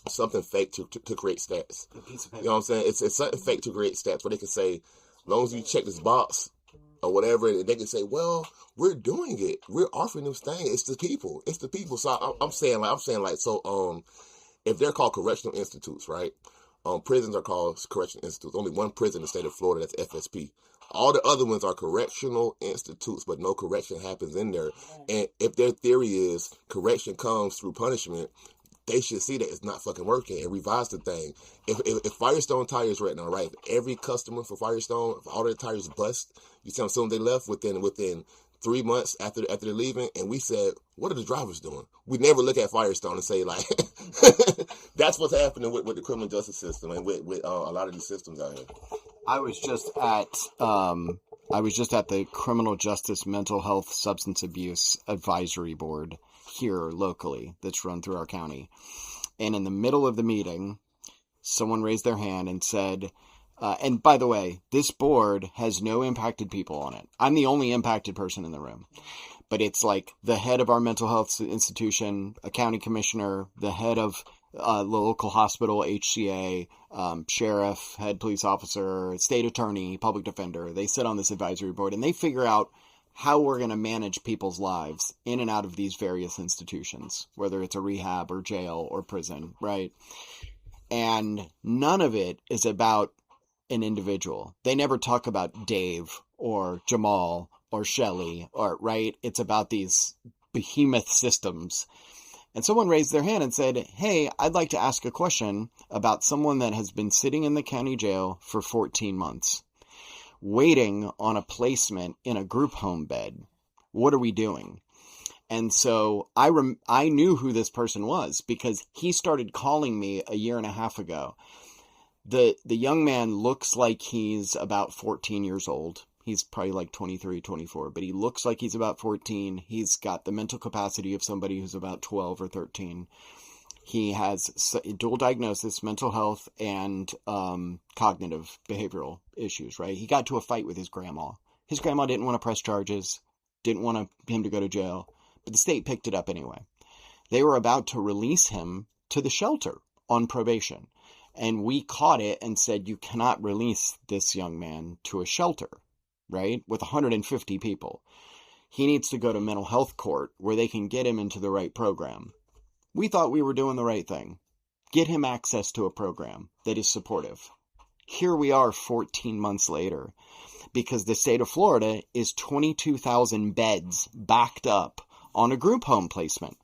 something fake to create stats. You know what I'm saying? It's something fake to create stats where they can say, long as you check this box or whatever, and they can say, well, we're doing it. We're offering them things. It's the people. It's the people. So I'm saying like, so, if they're called correctional institutes, right? Prisons are called correctional institutes. Only one prison in the state of Florida, that's FSP. All the other ones are correctional institutes, but no correction happens in there. And if their theory is correction comes through punishment, they should see that it's not fucking working and revise the thing. If Firestone tires right now, right? If every customer for Firestone, if all their tires bust, you tell them soon they left within 3 months after they're leaving, and we said, what are the drivers doing? We never look at Firestone and say, like, that's what's happening with the criminal justice system and with a lot of these systems out here. I was just at the Criminal Justice Mental Health Substance Abuse Advisory Board here locally that's run through our county. And in the middle of the meeting, someone raised their hand and said, and by the way, this board has no impacted people on it. I'm the only impacted person in the room. But it's like the head of our mental health institution, a county commissioner, the head of the local hospital, HCA, sheriff, head police officer, state attorney, public defender. They sit on this advisory board and they figure out how we're going to manage people's lives in and out of these various institutions, whether it's a rehab or jail or prison, right? And none of it is about an individual. They never talk about Dave or Jamal or Shelley, or right? It's about these behemoth systems. And someone raised their hand and said, hey, I'd like to ask a question about someone that has been sitting in the county jail for 14 months, waiting on a placement in a group home bed. What are we doing? And so I knew who this person was because he started calling me a year and a half ago. The young man looks like he's about 14 years old. He's probably like 23, 24, but he looks like he's about 14. He's got the mental capacity of somebody who's about 12 or 13. He has dual diagnosis, mental health, and cognitive behavioral issues, right? He got to a fight with his grandma. His grandma didn't want to press charges, didn't want him to go to jail, but the state picked it up anyway. They were about to release him to the shelter on probation. And we caught it and said, you cannot release this young man to a shelter, right? With 150 people. He needs to go to mental health court where they can get him into the right program. We thought we were doing the right thing. Get him access to a program that is supportive. Here we are 14 months later because the state of Florida is 22,000 beds backed up on a group home placement.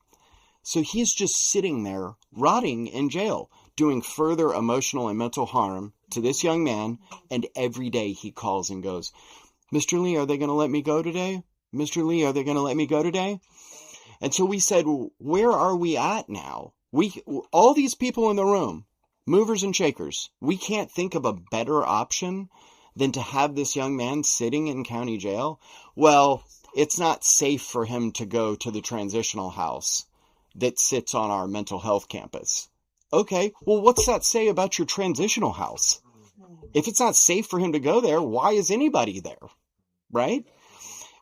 So he's just sitting there rotting in jail, doing further emotional and mental harm to this young man. And every day he calls and goes, Mr. Leigh, are they going to let me go today? Mr. Leigh, are they going to let me go today? And so we said, where are we at now? All these people in the room, movers and shakers, we can't think of a better option than to have this young man sitting in county jail. Well, it's not safe for him to go to the transitional house that sits on our mental health campus. Okay, well, what's that say about your transitional house? If it's not safe for him to go there, why is anybody there? Right?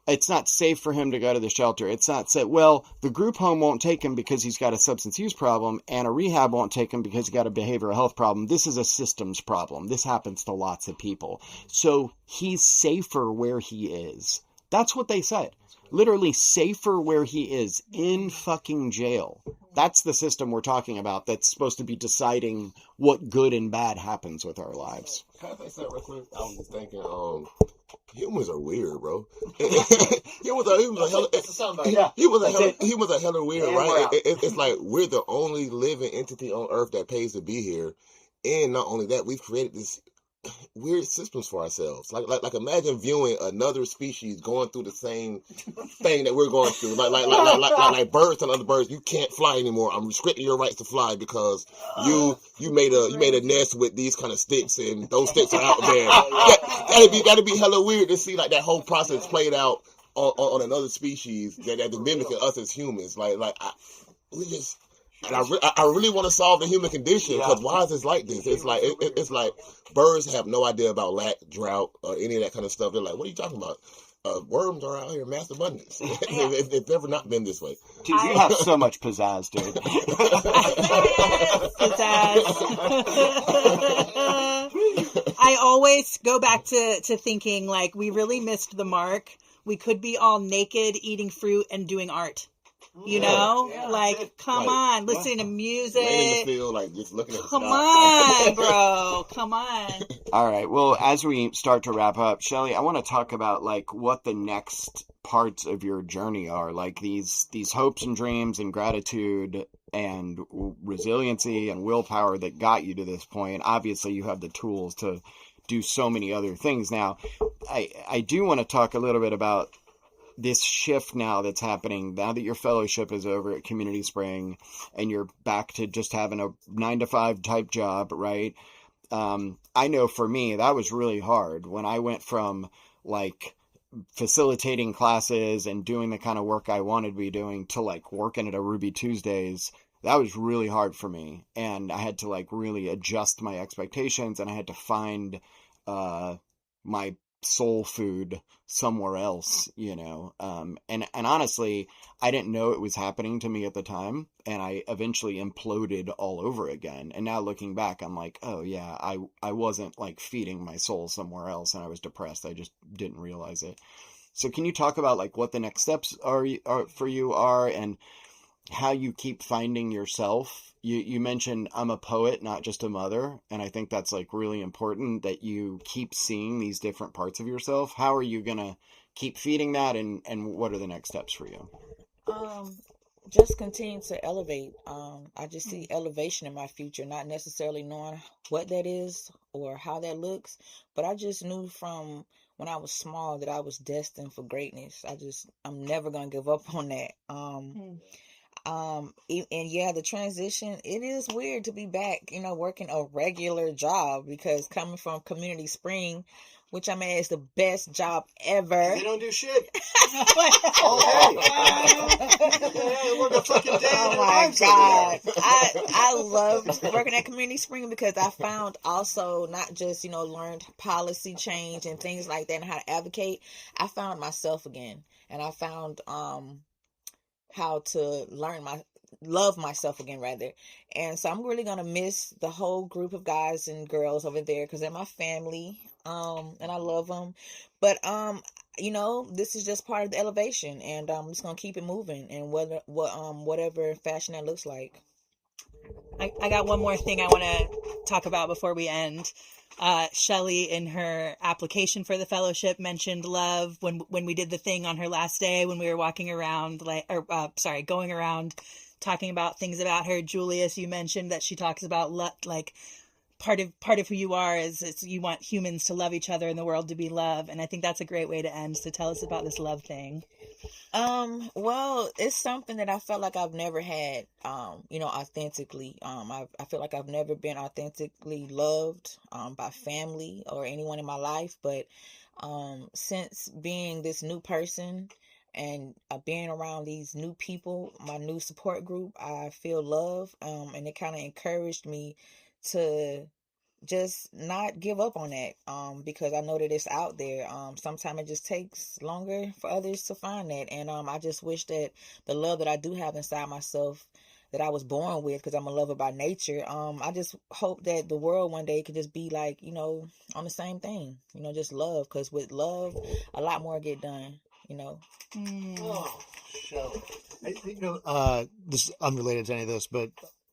It's not safe for him to go to the shelter. It's not safe. Well, the group home won't take him because he's got a substance use problem, and a rehab won't take him because he's got a behavioral health problem. This is a systems problem. This happens to lots of people. So he's safer where he is. That's what they said. Literally safer where he is, in fucking jail. That's the system we're talking about that's supposed to be deciding what good and bad happens with our lives. Can I say something real quick? I was just thinking, humans are weird, bro. Humans are hella weird, right? It's like we're the only living entity on Earth that pays to be here, and not only that, we've created this weird systems for ourselves. Like imagine viewing another species going through the same thing that we're going through. Like birds and other birds, you can't fly anymore. I'm restricting your rights to fly because you made a nest with these kind of sticks and those sticks are out there. That'd be hella weird to see like that whole process played out on another species that mimicking us as humans. And I really want to solve the human condition because why is this like this? It's like birds have no idea about lack, drought, or any of that kind of stuff. They're like, what are you talking about? Worms are out here in mass abundance. It's never not been this way. Dude, you have so much pizzazz, dude. Pizzazz. I always go back to thinking like we really missed the mark. We could be all naked, eating fruit, and doing art. You know, like, come on, listening to music. Laying in the field, like just looking at the Come sky. on, bro. Come on. All right. Well, as we start to wrap up, Shelley, I want to talk about like what the next parts of your journey are, like these hopes and dreams and gratitude and resiliency and willpower that got you to this point. Obviously, you have the tools to do so many other things. Now, I do want to talk a little bit about this shift now that's happening now that your fellowship is over at Community Spring and you're back to just having a 9-to-5 type job, right? I know for me, that was really hard when I went from like facilitating classes and doing the kind of work I wanted to be doing to like working at a Ruby Tuesdays. That was really hard for me. And I had to like really adjust my expectations, and I had to find my soul food somewhere else, you know. And honestly, I didn't know it was happening to me at the time, and I eventually imploded all over again. And now looking back, I'm like, oh yeah, I wasn't like feeding my soul somewhere else, and I was depressed. I just didn't realize it. So can you talk about like what the next steps are for you are, and how you keep finding yourself? You mentioned I'm a poet, not just a mother. And I think that's like really important that you keep seeing these different parts of yourself. How are you going to keep feeding that? And what are the next steps for you? Just continue to elevate. I just see elevation in my future, not necessarily knowing what that is or how that looks, but I just knew from when I was small that I was destined for greatness. I'm never going to give up on that. And yeah, the transition, it is weird to be back, you know, working a regular job, because coming from Community Spring, which I mean is the best job ever. They don't do shit. Oh, hey, work a fucking day. Oh my God. I loved working at Community Spring because I found also not just, you know, learned policy change and things like that and how to advocate. I found myself again, and I found how to love myself again, rather. And so I'm really gonna miss the whole group of guys and girls over there because they're my family, and I love them. But you know, this is just part of the elevation, and I'm just gonna keep it moving, and whatever fashion that looks like. I got one more thing I want to talk about before we end. Shelley, in her application for the fellowship, mentioned love when we did the thing on her last day, when we were walking around, going around talking about things about her. Julius, you mentioned that she talks about like part of who you are is you want humans to love each other and the world to be love. And I think that's a great way to end. So tell us about this love thing. Well, it's something that I felt like I've never had, you know, authentically. I feel like I've never been authentically loved, by family or anyone in my life. But, since being this new person and being around these new people, my new support group, I feel love. And it kind of encouraged me to just not give up on that, because I know that it's out there. Sometimes it just takes longer for others to find that, and I just wish that the love that I do have inside myself, that I was born with, because I'm a lover by nature, I just hope that the world one day could just be like, you know, on the same thing, you know, just love, because with love a lot more get done, you know. Oh, Shelley. You know, this is unrelated to any of this, but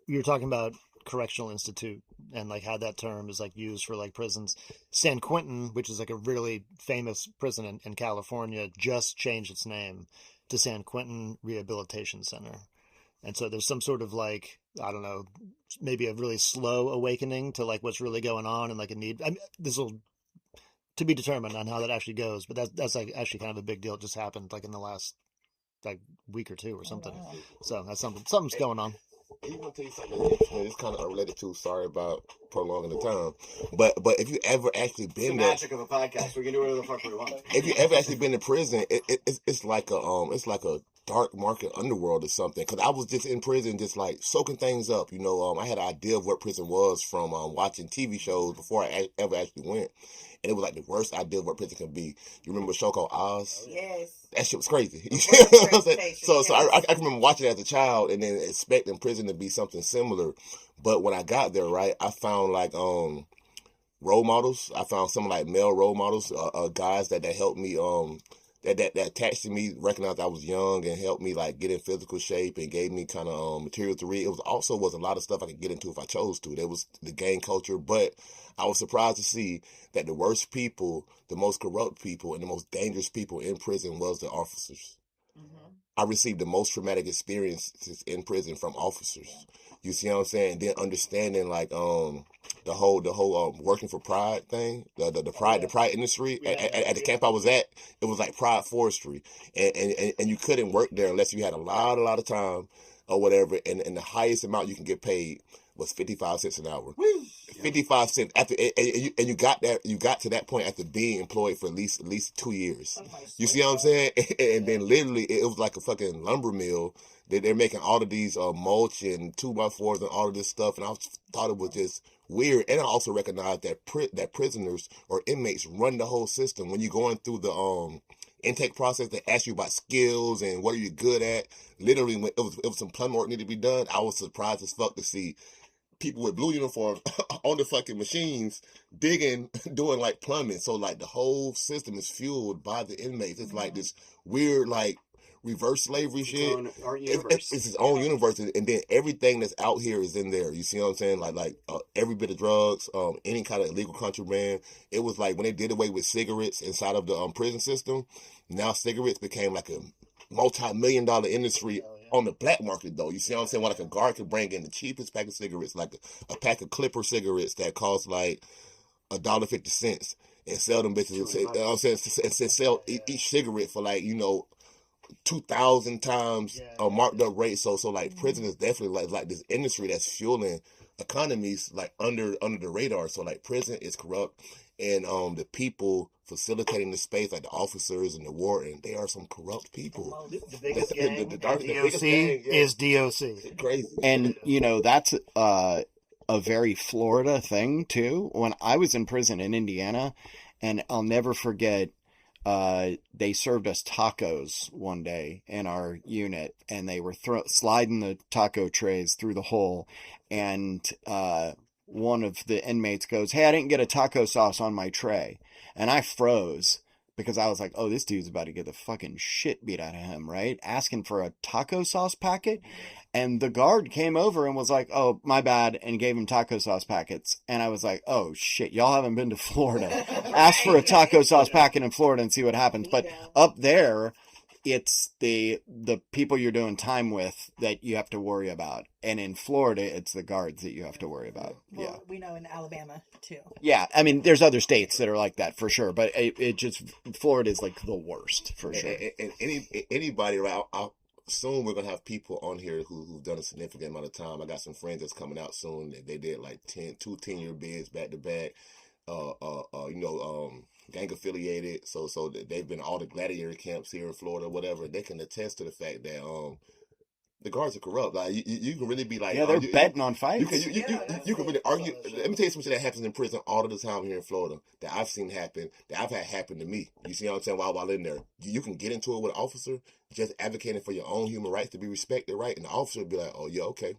you're talking about correctional institute and like how that term is like used for like prisons. San Quentin, which is like a really famous prison in California, just changed its name to San Quentin Rehabilitation Center. And so there's some sort of like, I don't know, maybe a really slow awakening to like what's really going on and like a need. I mean, this will to be determined on how that actually goes, but that's like actually kind of a big deal. It just happened like in the last like week or two or something. Oh, wow. So that's something's going on. I'm gonna tell you something. It's kind of unrelated to. Sorry about prolonging the time, but if you ever actually been there, Magic of a podcast. We can do whatever the fuck we want. if you ever actually been in prison, it's like a dark market underworld or something. Because I was just in prison, just like soaking things up. You know, I had an idea of what prison was from watching TV shows before I ever actually went, and it was like the worst idea of what prison can be. You remember a show called Oz? Yes. That shit was crazy. You know what I'm saying? So Yes. I can remember watching it as a child and then expecting prison to be something similar. But when I got there, right, I found like role models. I found some like male role models, guys that helped me, that attached to me, recognized I was young and helped me like get in physical shape and gave me kind of material to read. It was a lot of stuff I could get into if I chose to. There was the gang culture, but I was surprised to see that the worst people, the most corrupt people, and the most dangerous people in prison was the officers. I received the most traumatic experiences in prison from officers. You see what I'm saying? Then understanding like the whole working for Pride thing, the Pride industry. At the camp I was at, it was like Pride Forestry, and you couldn't work there unless you had a lot of time or whatever. And the highest amount you can get paid was 55 cents an hour. 55 cents after, and you got to that point after being employed for at least 2 years. You see what I'm saying? And then literally it was like a fucking lumber mill. They're making all of these mulch and 2x4s and all of this stuff, and I thought it was just weird. And I also recognized that prisoners or inmates run the whole system. When you're going through the intake process, they ask you about skills and what are you good at. Literally, when it was some plumbing work needed to be done, I was surprised as fuck to see people with blue uniforms on the fucking machines digging, doing like plumbing. So like the whole system is fueled by the inmates. It's like this weird like reverse slavery shit. It's its own universe, and then everything that's out here is in there. You see what I'm saying? Like every bit of drugs, any kind of illegal contraband. It was like when they did away with cigarettes inside of the prison system. Now cigarettes became like a multi-million-dollar industry on the black market, though. You see what I'm saying? Well, like a guard could bring in the cheapest pack of cigarettes, like a pack of Clipper cigarettes that cost like $1.50, and sell them bitches. You know what I'm saying? And sell each cigarette for like 2,000 times a marked up rate. So like prison is definitely like this industry that's fueling economies like under the radar. So like prison is corrupt, and the people facilitating the space, like the officers and the warden, they are some corrupt people. The biggest gang, the DOC is DOC. Crazy. And that's a very Florida thing too. When I was in prison in Indiana, and I'll never forget, they served us tacos one day in our unit, and they were sliding the taco trays through the hole, and one of the inmates goes, "Hey, I didn't get a taco sauce on my tray." And I froze because I was like, oh, this dude's about to get the fucking shit beat out of him, right? Asking for a taco sauce packet. And the guard came over and was like, oh, my bad, and gave him taco sauce packets. And I was like, oh, shit, y'all haven't been to Florida. Ask for a taco sauce packet in Florida and see what happens. But up there, it's the people you're doing time with that you have to worry about. And in Florida, it's the guards that you have to worry about. Well, yeah. We know in Alabama, too. Yeah, I mean, there's other states that are like that for sure. But it just, Florida is like the worst for sure. And anybody, right? Soon we're going to have people on here who've done a significant amount of time. I got some friends that's coming out soon. They did like 10-year bids back to back. Gang affiliated, so they've been all the gladiator camps here in Florida, whatever. They can attest to the fact that the guards are corrupt. Like you can really be like, yeah, they're betting on fights. You can really argue. Let me tell you some shit that happens in prison all of the time here in Florida that I've seen happen, that I've had happen to me. You see what I'm saying? While in there, you can get into it with an officer just advocating for your own human rights to be respected, right? And the officer would be like, oh yeah, okay.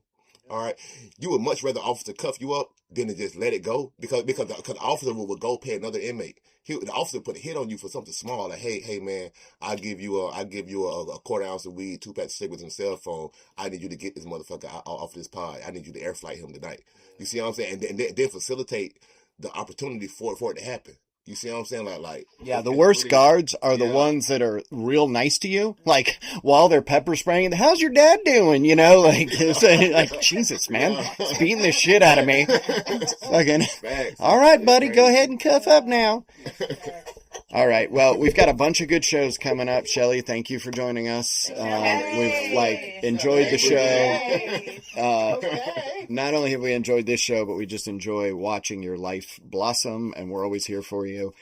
All right, you would much rather officer cuff you up than to just let it go because the officer would go pay another inmate. The officer put a hit on you for something small, like hey man, I'll give you a quarter ounce of weed, 2 packs of cigarettes, and a cell phone. I need you to get this motherfucker off this pod. I need you to air flight him tonight. You see what I'm saying? And then facilitate the opportunity for it to happen. You see what I'm saying? Like yeah, the worst guards are the ones that are real nice to you. Like while they're pepper spraying, how's your dad doing? Like Jesus, man, it's beating the shit out of me. Fucking, all right, buddy, go ahead and cuff up now. All right, well, we've got a bunch of good shows coming up. Shelley, thank you for joining us. We've enjoyed the show. Not only have we enjoyed this show, but we just enjoy watching your life blossom, and we're always here for you.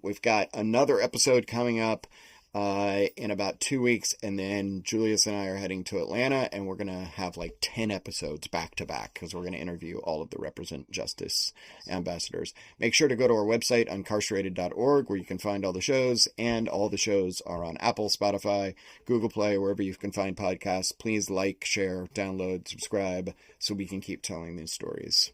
We've got another episode coming up in about 2 weeks, and then Julius and I are heading to Atlanta, and we're going to have like 10 episodes back to back because we're going to interview all of the Represent Justice ambassadors. Make sure to go to our website, uncarcerated.org, where you can find all the shows, and all the shows are on Apple, Spotify, Google Play, wherever you can find podcasts. Please like, share, download, subscribe, so we can keep telling these stories.